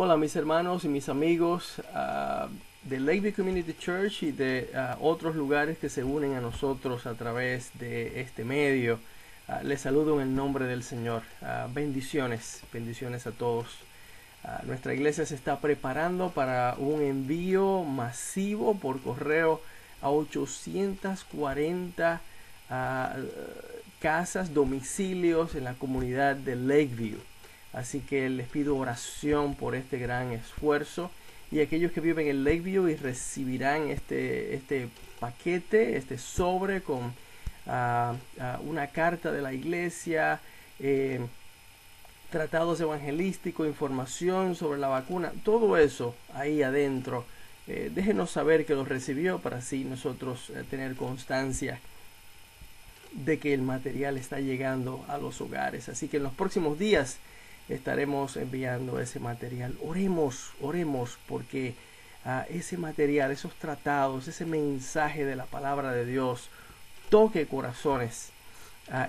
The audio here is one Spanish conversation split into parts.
Hola mis hermanos y mis amigos de Lakeview Community Church y de otros lugares que se unen a nosotros a través de este medio. Les saludo en el nombre del Señor. Bendiciones a todos. Nuestra iglesia se está preparando para un envío masivo por correo a 840 casas, domicilios en la comunidad de Lakeview. Así que les pido oración por este gran esfuerzo, y aquellos que viven en Lakeview y recibirán este paquete, este sobre con una carta de la iglesia, tratados evangelísticos, información sobre la vacuna, todo eso ahí adentro. Déjenos saber que lo recibió para así nosotros tener constancia de que el material está llegando a los hogares. Así que en los próximos días estaremos enviando ese material. Oremos porque ese material, esos tratados, ese mensaje de la palabra de Dios toque corazones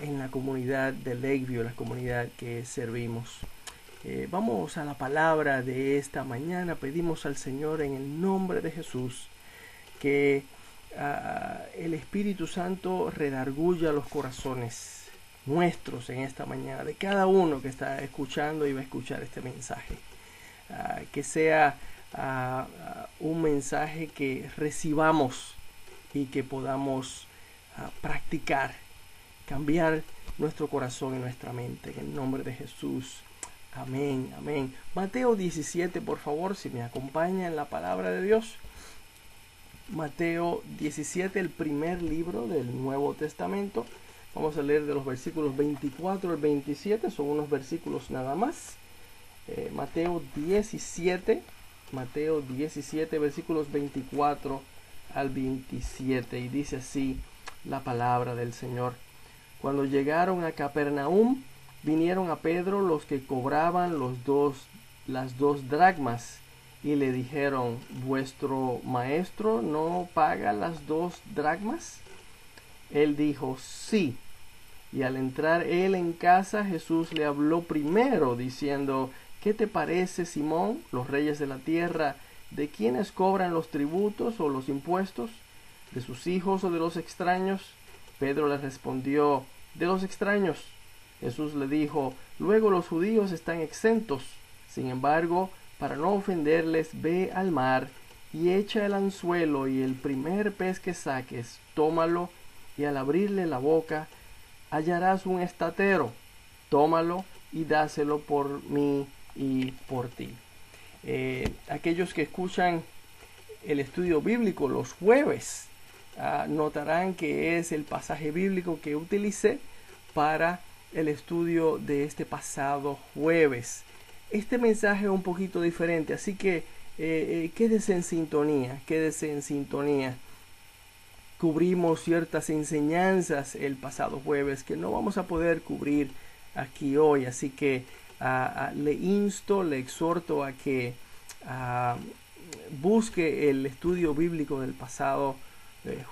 en la comunidad de Lakeview, la comunidad que servimos. Vamos a la palabra de esta mañana. Pedimos al Señor en el nombre de Jesús que el Espíritu Santo redarguya los corazones nuestros en esta mañana, de cada uno que está escuchando y va a escuchar este mensaje. Que sea un mensaje que recibamos y que podamos practicar, cambiar nuestro corazón y nuestra mente en el nombre de Jesús. Amén, amén. Mateo 17, por favor, si me acompaña en la palabra de Dios. Mateo 17, el primer libro del Nuevo Testamento. Vamos a leer de los versículos 24 al 27, son unos versículos nada más. Mateo 17, versículos 24 al 27, y dice así la palabra del Señor. Cuando llegaron a Capernaum, vinieron a Pedro los que cobraban las dos dracmas, y le dijeron: ¿Vuestro maestro no paga las 2 dracmas? Él dijo: sí. Y al entrar él en casa, Jesús le habló primero, diciendo: ¿Qué te parece, Simón? Los reyes de la tierra, ¿de quiénes cobran los tributos o los impuestos? ¿De sus hijos o de los extraños? Pedro le respondió: de los extraños. Jesús le dijo: luego los judíos están exentos. Sin embargo, para no ofenderles, ve al mar y echa el anzuelo, y el primer pez que saques, tómalo, y al abrirle la boca hallarás un estatero. Tómalo y dáselo por mí y por ti. Aquellos que escuchan el estudio bíblico los jueves notarán que es el pasaje bíblico que utilicé para el estudio de este pasado jueves. Este mensaje es un poquito diferente, así que quédese en sintonía. Cubrimos ciertas enseñanzas el pasado jueves que no vamos a poder cubrir aquí hoy, así que le exhorto a que busque el estudio bíblico del pasado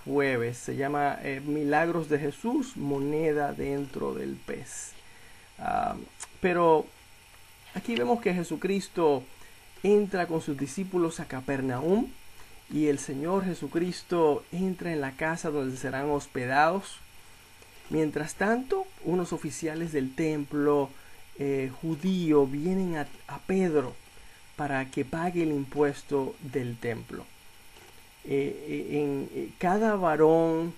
jueves. Se llama Milagros de Jesús, moneda dentro del pez. Pero aquí vemos que Jesucristo entra con sus discípulos a Capernaum, y el Señor Jesucristo entra en la casa donde serán hospedados. Mientras tanto, unos oficiales del templo judío vienen a Pedro para que pague el impuesto del templo. Cada varón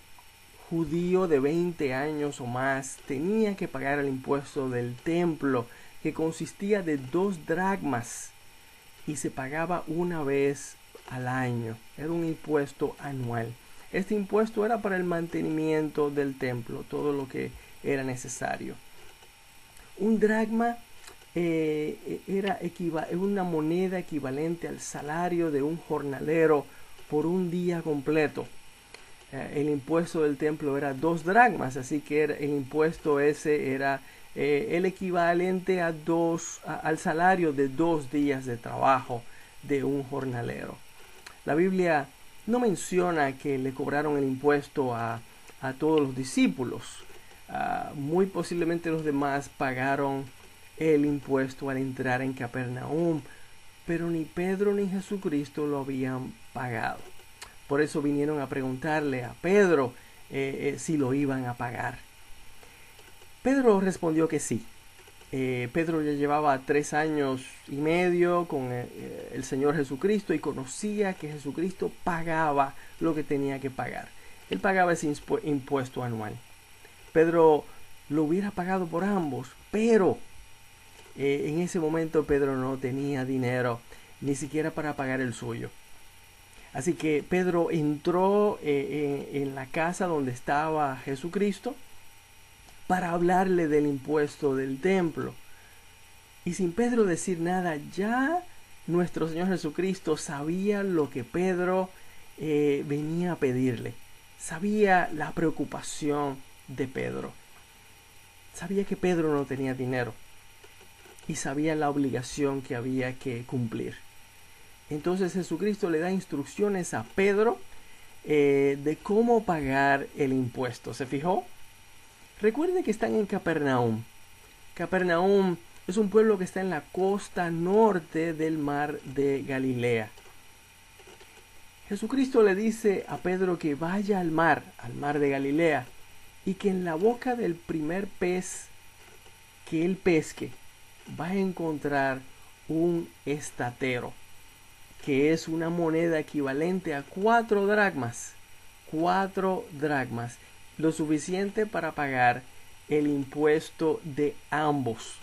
judío de 20 años o más tenía que pagar el impuesto del templo, que consistía de 2 dracmas, y se pagaba una vez al año. Era un impuesto anual. Este impuesto era para el mantenimiento del templo, todo lo que era necesario. Un dracma era una moneda equivalente al salario de un jornalero por un día completo. El impuesto del templo era 2 dracmas, así que el impuesto ese era el equivalente al salario de 2 días de trabajo de un jornalero. La Biblia no menciona que le cobraron el impuesto a todos los discípulos. Muy posiblemente los demás pagaron el impuesto al entrar en Capernaum, pero ni Pedro ni Jesucristo lo habían pagado. Por eso vinieron a preguntarle a Pedro si lo iban a pagar. Pedro respondió que sí. Pedro ya llevaba 3 años y medio con el Señor Jesucristo y conocía que Jesucristo pagaba lo que tenía que pagar. Él pagaba ese impuesto anual. Pedro lo hubiera pagado por ambos, pero en ese momento Pedro no tenía dinero, ni siquiera para pagar el suyo. Así que Pedro entró en la casa donde estaba Jesucristo para hablarle del impuesto del templo. Y sin Pedro decir nada, ya nuestro Señor Jesucristo sabía lo que Pedro venía a pedirle. Sabía la preocupación de Pedro. Sabía que Pedro no tenía dinero. Y sabía la obligación que había que cumplir. Entonces Jesucristo le da instrucciones a Pedro de cómo pagar el impuesto. ¿Se fijó? Recuerden que están en Capernaum. Capernaum es un pueblo que está en la costa norte del mar de Galilea. Jesucristo le dice a Pedro que vaya al mar de Galilea, y que en la boca del primer pez que él pesque va a encontrar un estatero, que es una moneda equivalente a 4 dracmas. 4 dracmas, lo suficiente para pagar el impuesto de ambos.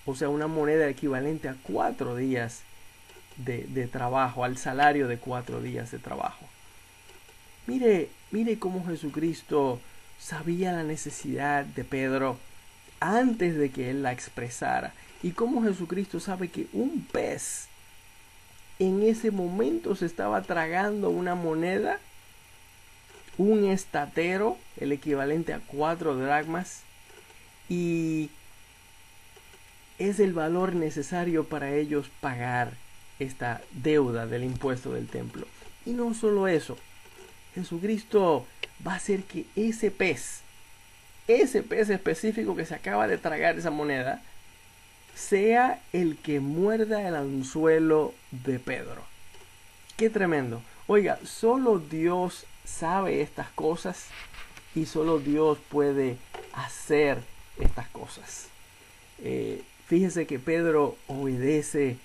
O sea, una moneda equivalente a 4 días de trabajo, al salario de 4 días de trabajo. Mire cómo Jesucristo sabía la necesidad de Pedro antes de que él la expresara. Y cómo Jesucristo sabe que un pez en ese momento se estaba tragando una moneda, un estatero, el equivalente a 4 dracmas, y es el valor necesario para ellos pagar esta deuda del impuesto del templo. Y no solo eso, Jesucristo va a hacer que ese pez específico que se acaba de tragar esa moneda, sea el que muerda el anzuelo de Pedro. ¡Qué tremendo! Oiga, solo Dios sabe estas cosas y solo Dios puede hacer estas cosas. Fíjese que Pedro obedece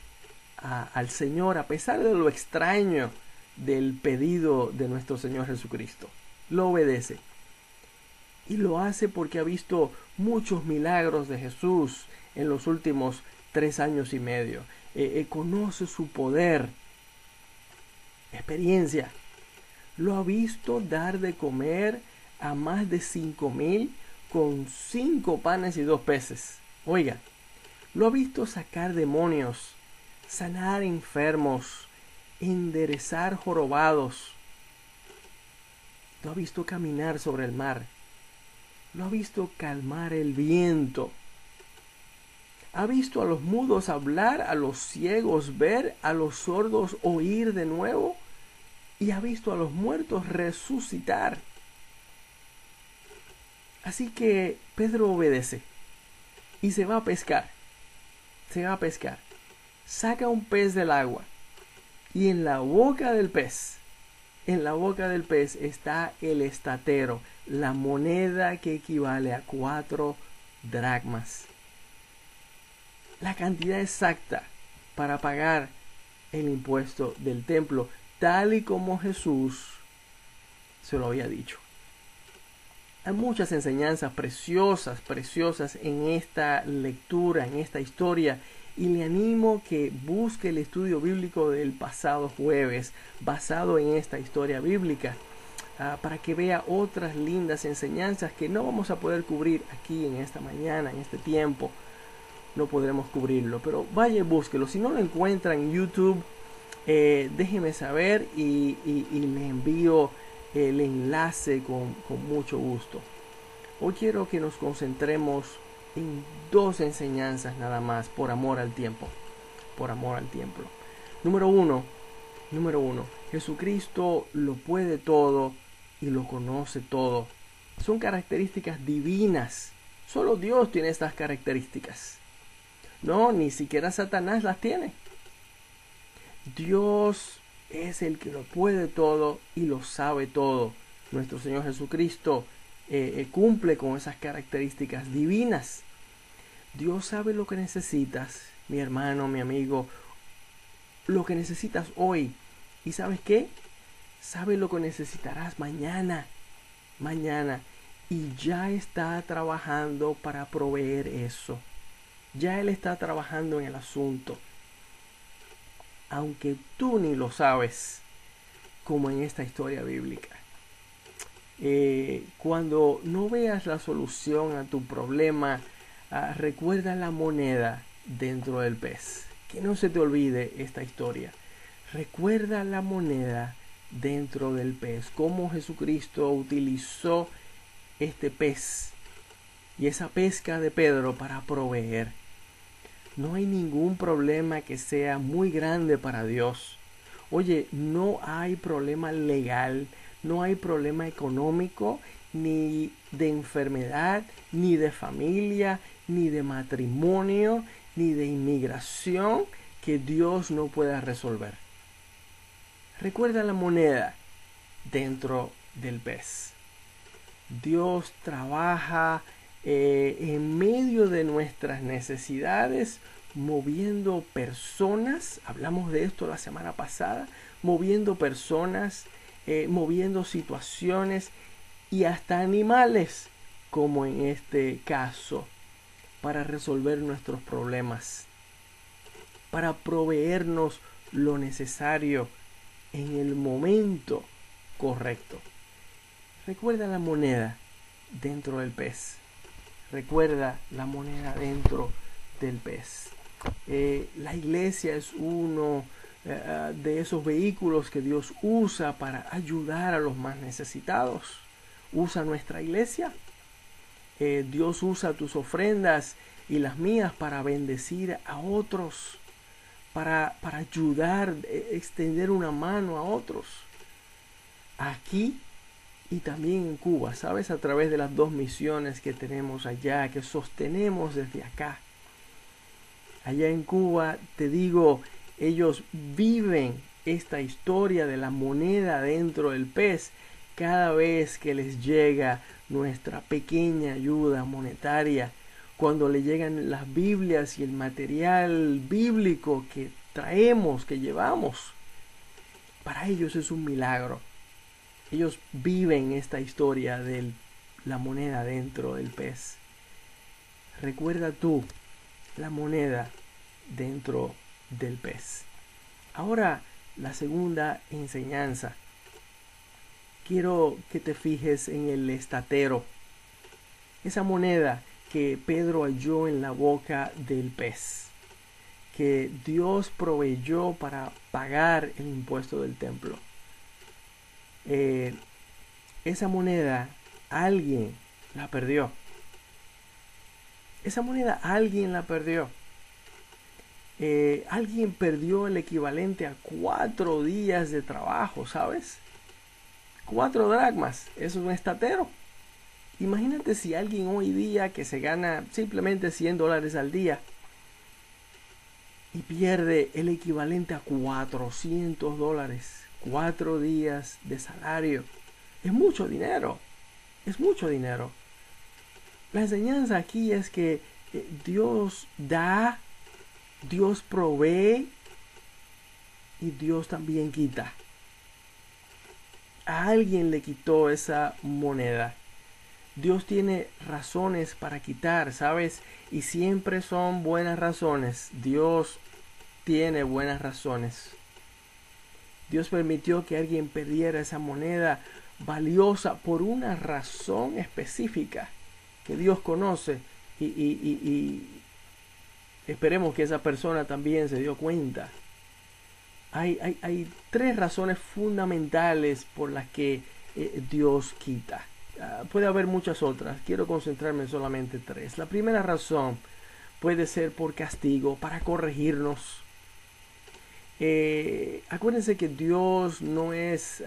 al Señor a pesar de lo extraño del pedido de nuestro Señor Jesucristo. Lo obedece. Y lo hace porque ha visto muchos milagros de Jesús en los últimos 3 años y medio. Conoce su poder, experiencia. Lo ha visto dar de comer a más de 5,000 con 5 panes y 2 peces. Oiga, lo ha visto sacar demonios, sanar enfermos, enderezar jorobados. Lo ha visto caminar sobre el mar. Lo ha visto calmar el viento. Ha visto a los mudos hablar, a los ciegos ver, a los sordos oír de nuevo, y ha visto a los muertos resucitar. Así que Pedro obedece y se va a pescar. Saca un pez del agua, y en la boca del pez está el estatero, la moneda que equivale a 4 dracmas. La cantidad exacta para pagar el impuesto del templo, tal y como Jesús se lo había dicho. Hay muchas enseñanzas preciosas en esta lectura, en esta historia, y le animo que busque el estudio bíblico del pasado jueves basado en esta historia bíblica, para que vea otras lindas enseñanzas que no vamos a poder cubrir aquí en esta mañana, en este tiempo. No podremos cubrirlo, pero vaya y búsquelo. Si no lo encuentra en YouTube, déjeme saber y le envío el enlace con mucho gusto. Hoy quiero que nos concentremos en 2 enseñanzas nada más, por amor al tiempo. Número uno, Jesucristo lo puede todo y lo conoce todo. Son características divinas. Solo Dios tiene estas características. No, ni siquiera Satanás las tiene. Dios es el que lo puede todo y lo sabe todo. Nuestro Señor Jesucristo cumple con esas características divinas. Dios sabe lo que necesitas, mi hermano, mi amigo, lo que necesitas hoy. ¿Y sabes qué? Sabe lo que necesitarás mañana, y ya está trabajando para proveer eso. Ya Él está trabajando en el asunto, aunque tú ni lo sabes, como en esta historia bíblica. Cuando no veas la solución a tu problema, recuerda la moneda dentro del pez. Que no se te olvide esta historia. Recuerda la moneda dentro del pez. Cómo Jesucristo utilizó este pez y esa pesca de Pedro para proveer. No hay ningún problema que sea muy grande para Dios. Oye, no hay problema legal, no hay problema económico, ni de enfermedad, ni de familia, ni de matrimonio, ni de inmigración que Dios no pueda resolver. Recuerda la moneda dentro del pez. Dios trabaja en medio de nuestras necesidades, moviendo personas. Hablamos de esto la semana pasada. Moviendo personas, moviendo situaciones y hasta animales, como en este caso, para resolver nuestros problemas, para proveernos lo necesario en el momento correcto. Recuerda la moneda dentro del pez. Recuerda la moneda dentro del pez. La iglesia es uno de esos vehículos que Dios usa para ayudar a los más necesitados. Usa nuestra iglesia. Dios usa tus ofrendas y las mías para bendecir a otros, para ayudar, extender una mano a otros. Aquí y también en Cuba, ¿sabes? A través de las 2 misiones que tenemos allá, que sostenemos desde acá. Allá en Cuba, te digo, ellos viven esta historia de la moneda dentro del pez cada vez que les llega nuestra pequeña ayuda monetaria, cuando le llegan las Biblias y el material bíblico que traemos, que llevamos. Para ellos es un milagro. Ellos viven esta historia de la moneda dentro del pez. Recuerda tú la moneda dentro del pez. Ahora, la segunda enseñanza. Quiero que te fijes en el estatero. Esa moneda que Pedro halló en la boca del pez, que Dios proveyó para pagar el impuesto del templo. Esa moneda alguien la perdió. Esa moneda alguien la perdió. Alguien perdió el equivalente a 4 días de trabajo, ¿sabes? 4 dracmas, eso es un estatero. Imagínate si alguien hoy día que se gana simplemente $100 al día y pierde el equivalente a $400, 4 días de salario. Es mucho dinero, es mucho dinero. La enseñanza aquí es que Dios da, Dios provee y Dios también quita. A alguien le quitó esa moneda. Dios tiene razones para quitar, ¿sabes? Y siempre son buenas razones. Dios tiene buenas razones. Dios permitió que alguien perdiera esa moneda valiosa por una razón específica que Dios conoce y esperemos que esa persona también se dio cuenta. Hay 3 razones fundamentales por las que Dios quita. Puede haber muchas otras, quiero concentrarme en solamente 3. La primera razón puede ser por castigo, para corregirnos. Acuérdense que Dios no es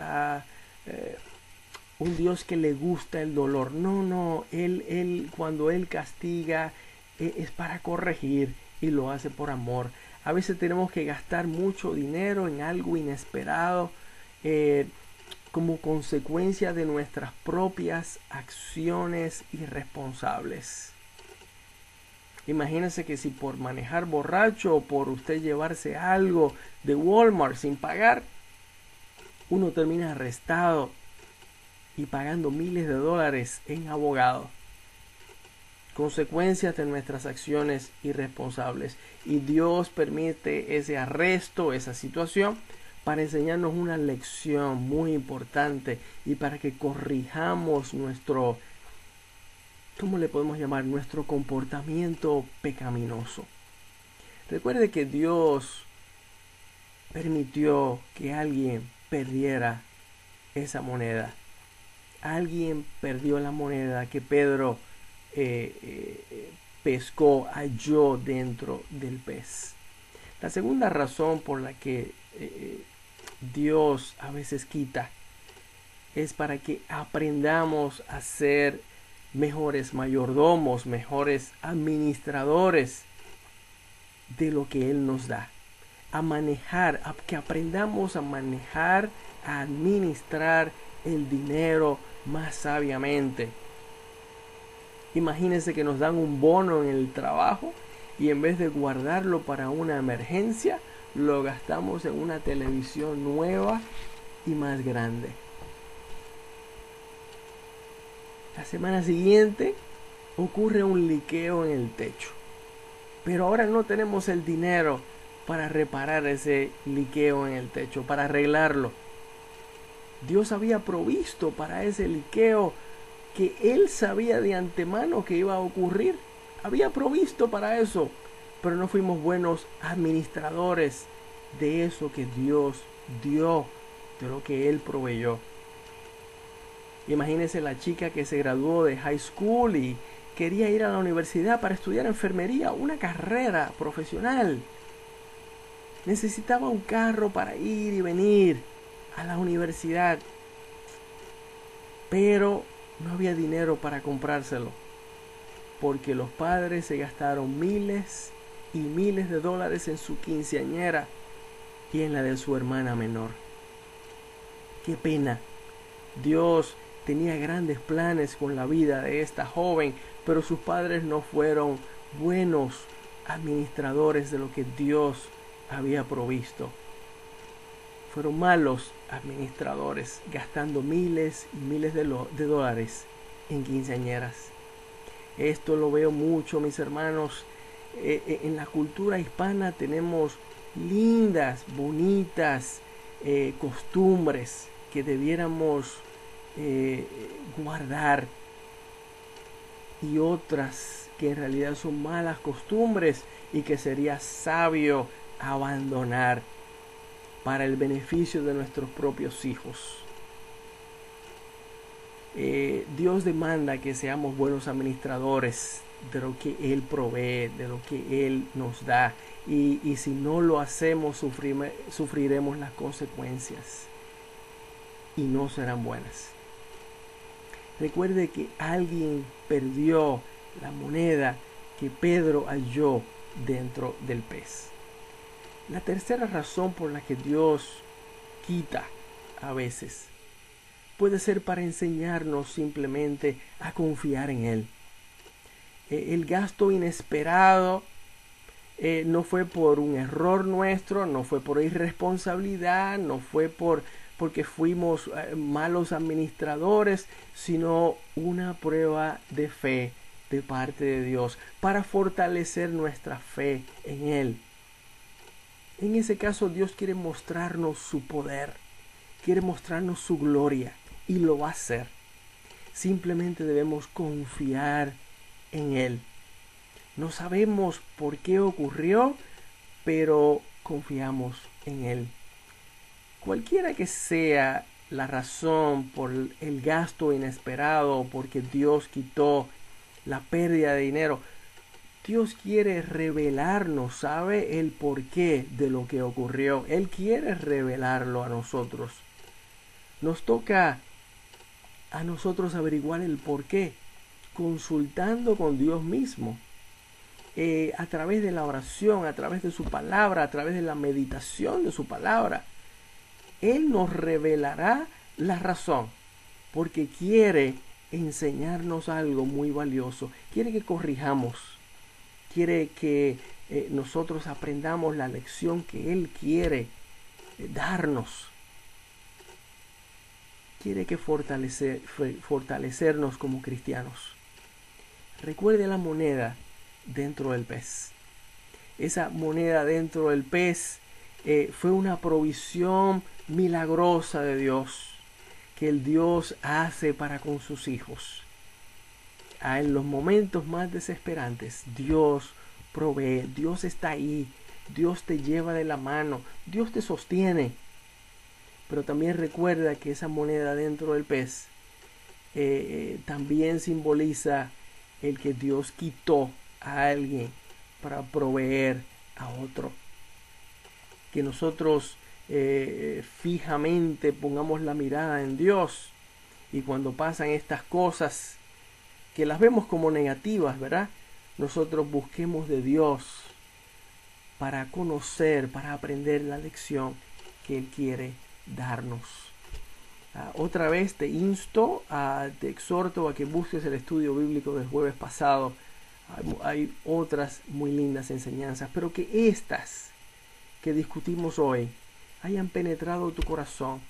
un Dios que le gusta el dolor. No, Él cuando Él castiga es para corregir y lo hace por amor. A veces tenemos que gastar mucho dinero en algo inesperado como consecuencia de nuestras propias acciones irresponsables. Imagínense que si por manejar borracho o por usted llevarse algo de Walmart sin pagar, uno termina arrestado y pagando miles de dólares en abogado. Consecuencias de nuestras acciones irresponsables. Y Dios permite ese arresto, esa situación, para enseñarnos una lección muy importante y para que corrijamos nuestro, ¿cómo le podemos llamar? Nuestro comportamiento pecaminoso. Recuerde que Dios permitió que alguien perdiera esa moneda. Alguien perdió la moneda que Pedro pescó, halló dentro del pez. La segunda razón por la que Dios a veces quita es para que aprendamos a ser mejores mayordomos, mejores administradores de lo que Él nos da. A manejar, a que aprendamos a manejar, a administrar el dinero más sabiamente. Imagínense que nos dan un bono en el trabajo y en vez de guardarlo para una emergencia, lo gastamos en una televisión nueva y más grande. La semana siguiente ocurre un liqueo en el techo, pero ahora no tenemos el dinero para reparar ese liqueo en el techo, para arreglarlo. Dios había provisto para ese liqueo que Él sabía de antemano que iba a ocurrir. Había provisto para eso, pero no fuimos buenos administradores de eso que Dios dio, de lo que Él proveyó. Imagínense la chica que se graduó de high school y quería ir a la universidad para estudiar enfermería, una carrera profesional. Necesitaba un carro para ir y venir a la universidad, pero no había dinero para comprárselo, porque los padres se gastaron miles y miles de dólares en su quinceañera y en la de su hermana menor. Qué pena. Dios tenía grandes planes con la vida de esta joven, pero sus padres no fueron buenos administradores de lo que Dios había provisto. Fueron malos administradores, gastando miles y miles de dólares en quinceañeras. Esto lo veo mucho, mis hermanos. En la cultura hispana tenemos lindas, bonitas costumbres que debiéramos guardar, y otras que en realidad son malas costumbres y que sería sabio abandonar para el beneficio de nuestros propios hijos. Dios demanda que seamos buenos administradores de lo que Él provee, de lo que Él nos da, y si no lo hacemos sufriremos las consecuencias y no serán buenas. Recuerde que alguien perdió la moneda que Pedro halló dentro del pez. La tercera razón por la que Dios quita a veces puede ser para enseñarnos simplemente a confiar en Él. El gasto inesperado no fue por un error nuestro, no fue por irresponsabilidad, no fue porque fuimos malos administradores, sino una prueba de fe de parte de Dios para fortalecer nuestra fe en Él. En ese caso, Dios quiere mostrarnos su poder, quiere mostrarnos su gloria, y lo va a hacer. Simplemente debemos confiar en Él. No sabemos por qué ocurrió, pero confiamos en Él. Cualquiera que sea la razón por el gasto inesperado, porque Dios quitó la pérdida de dinero, Dios quiere revelarnos, sabe el porqué de lo que ocurrió. Él quiere revelarlo a nosotros. Nos toca a nosotros averiguar el porqué, consultando con Dios mismo. a través de la oración, a través de su palabra, a través de la meditación de su palabra. Él nos revelará la razón, porque quiere enseñarnos algo muy valioso. Quiere que corrijamos, quiere que nosotros aprendamos la lección que Él quiere darnos. Quiere que fortalecernos como cristianos. Recuerde la moneda dentro del pez. Esa moneda dentro del pez fue una provisión milagrosa de Dios, que el Dios hace para con sus hijos. En los momentos más desesperantes, Dios provee, Dios está ahí, Dios te lleva de la mano, Dios te sostiene. Pero también recuerda que esa moneda dentro del pez también simboliza el que Dios quitó a alguien para proveer a otro. Que nosotros fijamente pongamos la mirada en Dios, y cuando pasan estas cosas que las vemos como negativas, ¿verdad?, nosotros busquemos de Dios para conocer, para aprender la lección que Él quiere darnos. Otra vez te insto, te exhorto a que busques el estudio bíblico del jueves pasado. Hay otras muy lindas enseñanzas, pero que estas que discutimos hoy hayan penetrado tu corazón,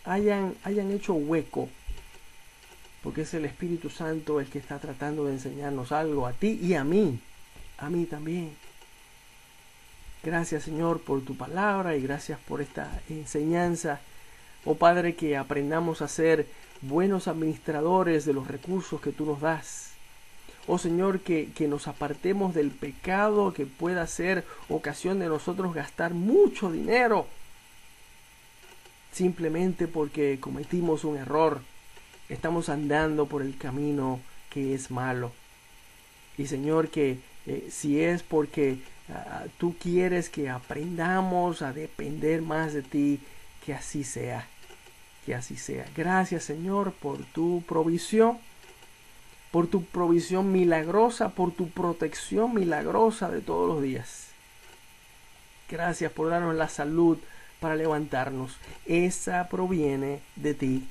hayan hecho hueco, porque es el Espíritu Santo el que está tratando de enseñarnos algo a ti y a mí también. Gracias, Señor, por tu palabra, y gracias por esta enseñanza. Oh Padre, que aprendamos a ser buenos administradores de los recursos que tú nos das. Oh Señor, que nos apartemos del pecado que pueda ser ocasión de nosotros gastar mucho dinero simplemente porque cometimos un error. Estamos andando por el camino que es malo. Y Señor, que si es porque tú quieres que aprendamos a depender más de ti, que así sea. Que así sea. Gracias, Señor, por tu provisión milagrosa, por tu protección milagrosa de todos los días. Gracias por darnos la salud para levantarnos. Esa proviene de ti.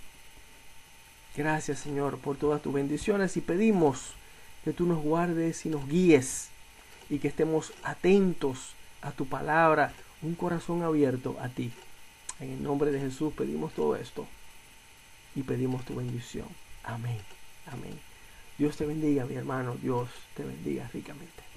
Gracias, Señor, por todas tus bendiciones, y pedimos que tú nos guardes y nos guíes, y que estemos atentos a tu palabra, un corazón abierto a ti. En el nombre de Jesús pedimos todo esto y pedimos tu bendición. Amén. Amén. Dios te bendiga, mi hermano. Dios te bendiga ricamente.